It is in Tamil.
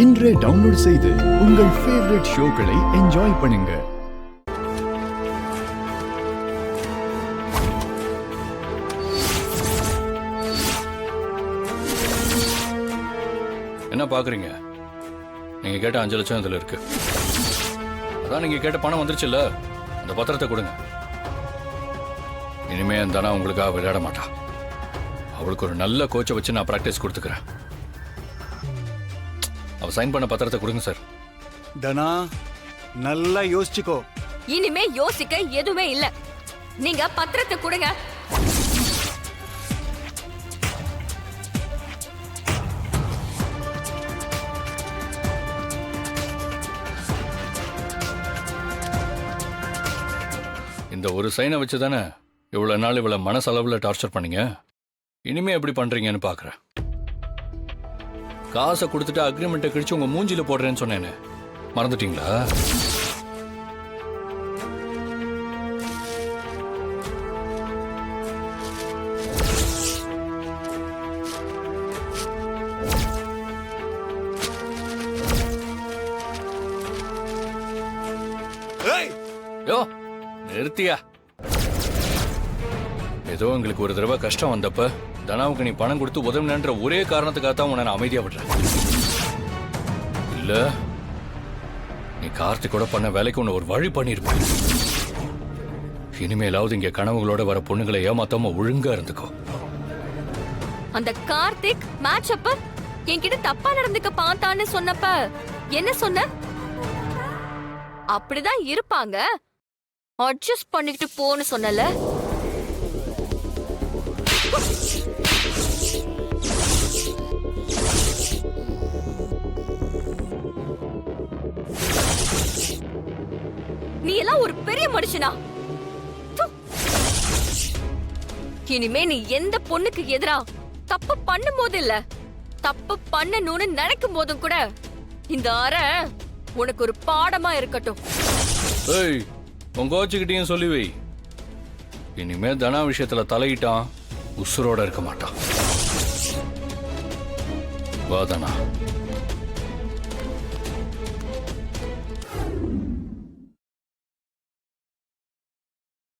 இன்றே டவுன்லோட் செய்து உங்கள் ஃபேவரட் ஷோக்களை என்ஜாய் பண்ணுங்க. என்ன பாக்குறீங்க? நீங்க கேட்ட 5 லட்சம் இதுல இருக்கு. அதான் நீங்க கேட்ட பணம் வந்துருச்சுல்ல, அந்த பத்திரத்தை கொடுங்க. இனிமே அந்த அண்ணா உங்களுக்காக விளையாட மாட்டா. அவளுக்கு ஒரு நல்ல கோச்சை வச்சு நான் பிராக்டிஸ் கொடுத்துக்கிறேன். அவ சைன் பண்ண பத்திரத்தை கொடுங்க சார். தனா, நல்லா யோசிச்சுக்கோ. இனிமே யோசிக்க எதுவுமே இல்ல. நீங்க பத்திரத்தை கொடுங்க. இந்த ஒரு சைனை வச்சு தானே இவ்வளவு நாள் இவ்வளவு மனசளவில் டார்ச்சர் பண்ணீங்க. இனிமே எப்படி பண்றீங்கன்னு பாக்குறேன். காசை கொடுத்துட்டு அக்ரிமெண்ட்டை கிழிச்சு உங்க மூஞ்சில போடுறேன்னு சொன்னேன்னு மறந்துட்டீங்களா? யோ நிறுத்தியா? ஏதோ எங்களுக்கு ஒரு தடவை கஷ்டம் வந்தப்ப தனாவுக்கு நீ பணம் கொடுத்து உதவினன்ற ஒரே காரணத்துக்காக தான் உன்னை நான் அமைதியா விடுறேன். இல்ல நீ கார்த்திகோட பண்ண வேலைக்கு உன்னை ஒரு வழி பண்ணிருப்ப. இனிமேலாவது இங்க கனவுகளோட வர பொண்ணுங்களை ஏமாத்தாம ஒழுங்கா இருந்துக்கோ. அந்த கார்த்திக் மேட்ச் அப்ப என்கிட்ட தப்பா நடந்துக்க பார்த்தான்னு சொன்னப்ப என்ன சொன்ன? அப்படிதான் இருப்பாங்க, அட்ஜஸ்ட் பண்ணிட்டு போன்னு சொன்னல. நீ எல்லாம் ஒரு பெரிய மனுஷனா? இனிமே நீ எந்த பொண்ணுக்கு எதிரா தப்பு பண்ணும் போது இல்ல, தப்பு பண்ணணும்னு நினைக்கும் போதும் கூட இந்த அறை உனக்கு ஒரு பாடமா இருக்கட்டும். ஏய், உன் கோச்சுக்கிட்டையும் சொல்லி வை. இனிமே தனா விஷயத்துல தலையிட்டான் உசுரோட இருக்க மாட்டான். வா தனா.